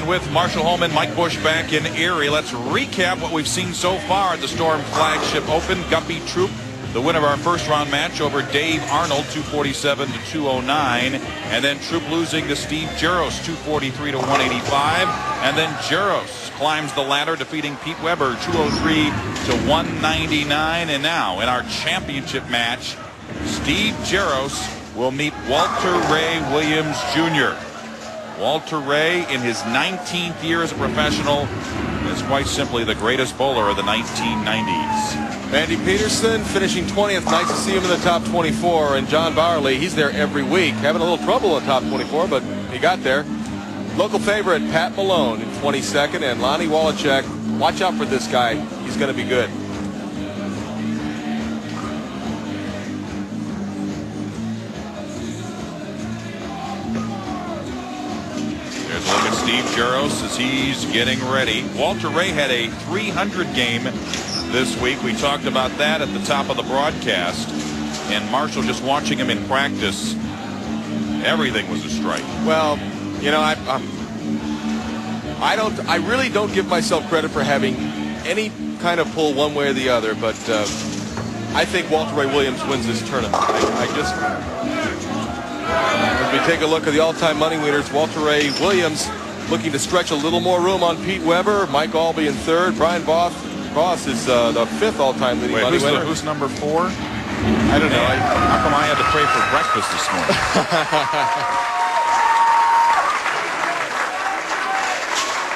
And with Marshall Holman, Mike Bush back in Erie, let's recap what we've seen so far at the Storm Flagship Open. Guppy Troop, the win of our first round match over Dave Arnold, 247 to 209. And then Troop losing to Steve Jaros, 243 to 185. And then Jaros climbs the ladder, defeating Pete Weber, 203 to 199. And now in our championship match, Steve Jaros will meet Walter Ray Williams Jr. Walter Ray, in his 19th year as a professional, is quite simply the greatest bowler of the 1990s. Andy Peterson finishing 20th. Nice to see him in the top 24. And John Bowerly, he's there every week. Having a little trouble in the top 24, but he got there. Local favorite Pat Malone in 22nd. And Lonnie Wallachek, watch out for this guy. He's going to be good. Look at Steve Jaros as he's getting ready. Walter Ray had a 300 game this week. We talked about that at the top of the broadcast. And Marshall, just watching him in practice, everything was a strike. Well, you know, I really don't give myself credit for having any kind of pull one way or the other, but I think Walter Ray Williams wins this tournament. As we take a look at the all-time money winners, Walter Ray Williams looking to stretch a little more room on Pete Weber. Mike Albee in third. Brian Voss is the fifth all-time leading money winner. Who's number 4? I don't know. How come I had to pray for breakfast this morning?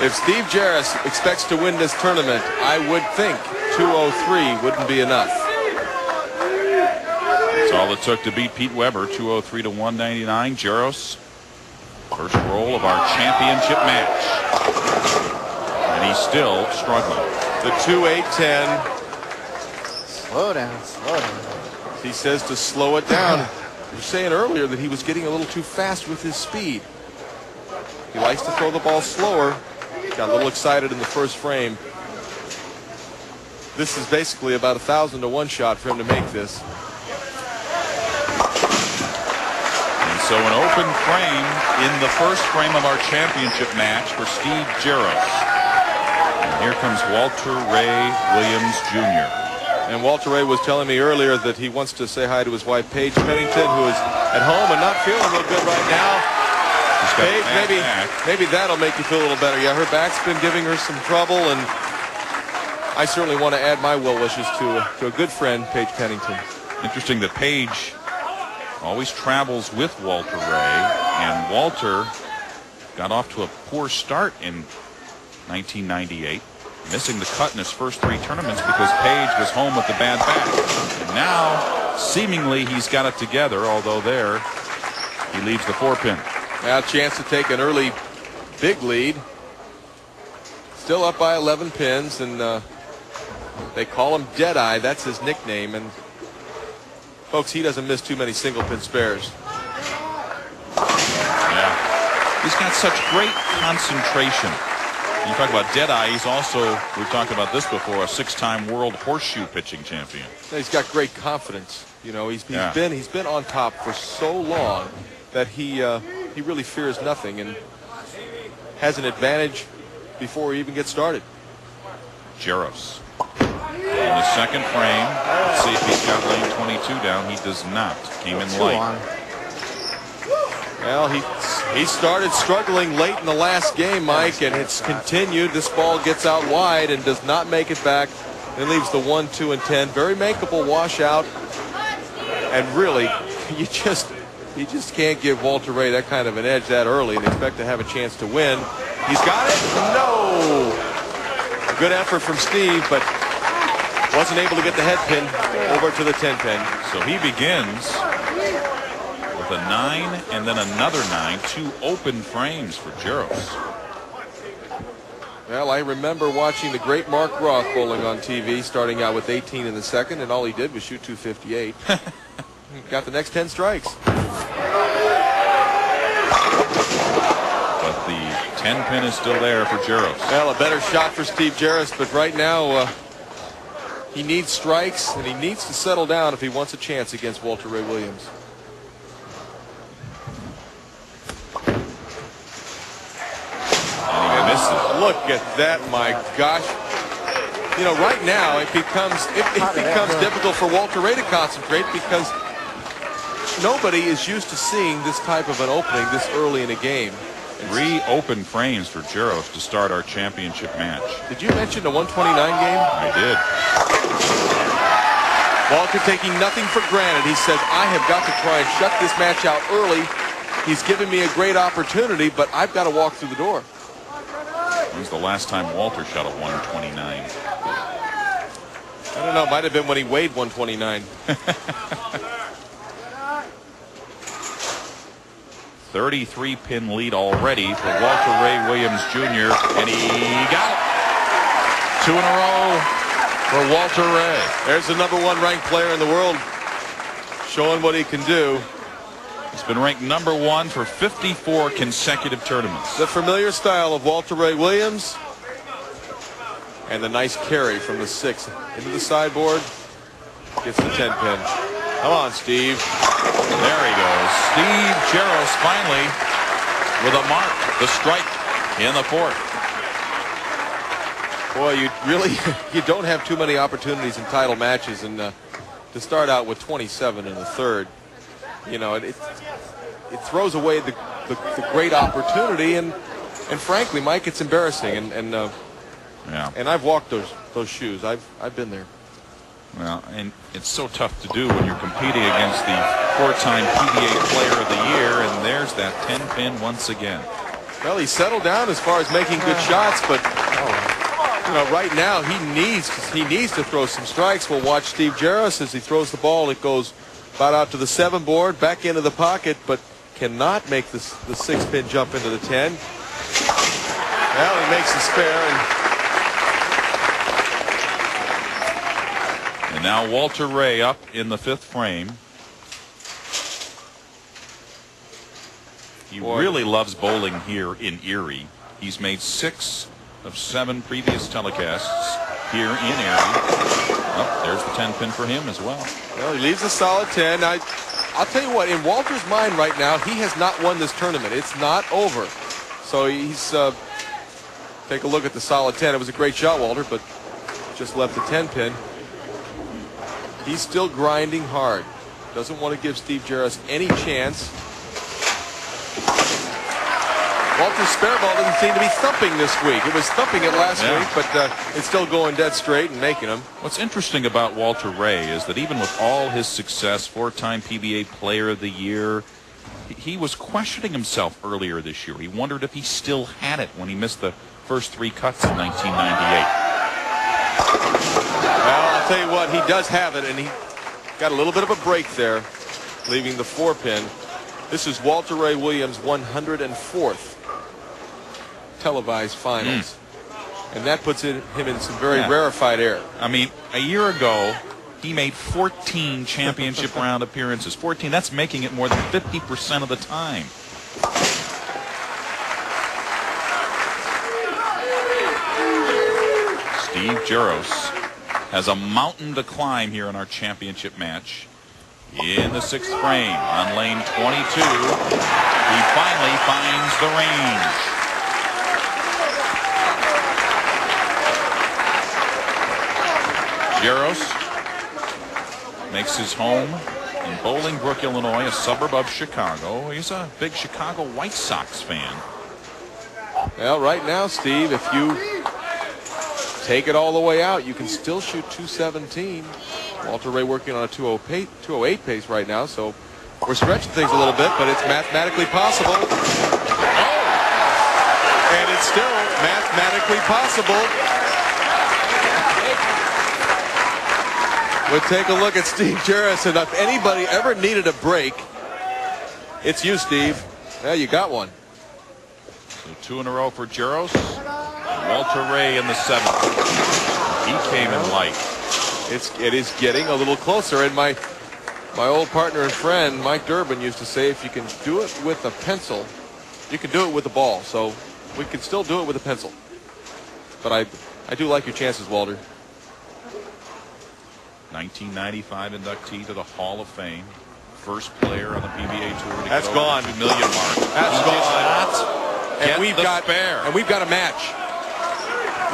If Steve Jaros expects to win this tournament, I would think 203 wouldn't be enough. That's all it took to beat Pete Weber, 203 to 199. Jaros, first roll of our championship match. And he's still struggling. The 2-8-10. Slow down, slow down. He says to slow it down. You were saying earlier that he was getting a little too fast with his speed. He likes to throw the ball slower. Got a little excited in the first frame. This is basically about 1,000 to 1 shot for him to make this. So an open frame in the first frame of our championship match for Steve Jaros. And here comes Walter Ray Williams Jr. And Walter Ray was telling me earlier that he wants to say hi to his wife, Paige Pennington, who is at home and not feeling real good right now. Paige, maybe that'll make you feel a little better. Yeah, her back's been giving her some trouble, and I certainly want to add my well wishes to a good friend, Paige Pennington. Interesting that Paige always travels with Walter Ray, and Walter got off to a poor start in 1998, missing the cut in his first 3 tournaments because Paige was home with the bad back. And now, seemingly, he's got it together, although there he leaves the 4-pin. Now a chance to take an early big lead. Still up by 11 pins, and they call him Deadeye. That's his nickname. And folks, he doesn't miss too many single pin spares. Yeah. He's got such great concentration. You talk about Deadeye, he's also, we've talked about this before, a 6-time world horseshoe pitching champion. He's got great confidence. You know, he's been on top for so long that he really fears nothing and has an advantage before he even gets started. Jaros in the second frame. Let's see if he's got lane 22 down. He does not. Came in late. Well, he started struggling late in the last game, Mike, and it's continued. This ball gets out wide and does not make it back. Then leaves the 1, 2, and 10. Very makeable washout. And really, you just can't give Walter Ray that kind of an edge that early and expect to have a chance to win. He's got it. No. Good effort from Steve, but wasn't able to get the head pin over to the 10-pin. So he begins with a 9 and then another 9. 2 open frames for Jaros. Well, I remember watching the great Mark Roth bowling on TV, starting out with 18 in the second, and all he did was shoot 258. Got the next 10 strikes. But the 10-pin is still there for Jaros. Well, a better shot for Steve Jaros, but right now he needs strikes, and he needs to settle down if he wants a chance against Walter Ray Williams. look at that, my gosh. You know, right now it becomes difficult for Walter Ray to concentrate because nobody is used to seeing this type of an opening this early in a game. 3 open frames for Jaros to start our championship match. Did you mention the 129 game? I did. Walter taking nothing for granted. He says, I have got to try and shut this match out early. He's given me a great opportunity, but I've got to walk through the door. When's the last time Walter shot a 129? I don't know. Might have been when he weighed 129. 33-pin lead already for Walter Ray Williams Jr. And he got it. 2 in a row for Walter Ray. There's the #1 ranked player in the world showing what he can do. He's been ranked #1 for 54 consecutive tournaments. The familiar style of Walter Ray Williams. And the nice carry from the 6 into the sideboard. Gets the 10-pin. Come on, Steve. There he goes. Steve Jaros finally with a mark. The strike in the 4th. Boy, you don't have too many opportunities in title matches, and to start out with 27 in the 3rd, you know, it throws away the great opportunity, and frankly, Mike, it's embarrassing, and I've walked those shoes. I've been there. Well, and it's so tough to do when you're competing against the 4-time PBA Player of the Year, and there's that 10-pin once again. Well, he settled down as far as making good shots, but you know, right now he needs to throw some strikes. We'll watch Steve Jaros as he throws the ball. It goes about out to the 7 board, back into the pocket, but cannot make the 6-pin jump into the 10. Well, he makes the spare. And now Walter Ray up in the 5th frame. He really loves bowling here in Erie. He's made 6 of 7 previous telecasts here in Erie. Oh, there's the 10-pin for him as well. Well, he leaves a solid 10. I'll tell you what, in Walter's mind right now, he has not won this tournament. It's not over. So he's take a look at the solid 10. It was a great shot, Walter, but just left the 10-pin. He's still grinding hard. Doesn't want to give Steve Jaros any chance. Walter's spare ball doesn't seem to be thumping this week. It was thumping it last week, but it's still going dead straight and making them. What's interesting about Walter Ray is that even with all his success, 4-time PBA Player of the Year, he was questioning himself earlier this year. He wondered if he still had it when he missed the first 3 cuts in 1998. Well, I'll tell you what, he does have it, and he got a little bit of a break there, leaving the 4-pin. This is Walter Ray Williams' 104th televised finals. And that puts him in some very rarefied air. I mean, a year ago, he made 14 championship round appearances. 14, that's making it more than 50% of the time. Steve Jaros has a mountain to climb here in our championship match. In the 6th frame on lane 22, he finally finds the range. Jaros makes his home in Bolingbrook, Illinois, a suburb of Chicago. He's a big Chicago White Sox fan. Well, right now, Steve, if you take it all the way out, you can still shoot 217. Walter Ray working on a 208 pace right now, so we're stretching things a little bit, but it's mathematically possible. Oh! And it's still mathematically possible. We'll take a look at Steve Jaros, and if anybody ever needed a break, it's you, Steve. Yeah, you got one. So 2 in a row for Jaros. Walter Ray in the 7th. He came in light. It is getting a little closer, and my old partner and friend Mike Durbin used to say, if you can do it with a pencil, you can do it with a ball. So we can still do it with a pencil. But I do like your chances, Walter. 1995 inductee to the Hall of Fame. First player on the PBA Tour to That's get gone. over the 2 million mark. That's gone. And we've got a match.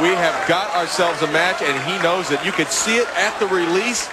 we have got ourselves a match, and he knows it. You could see it at the release.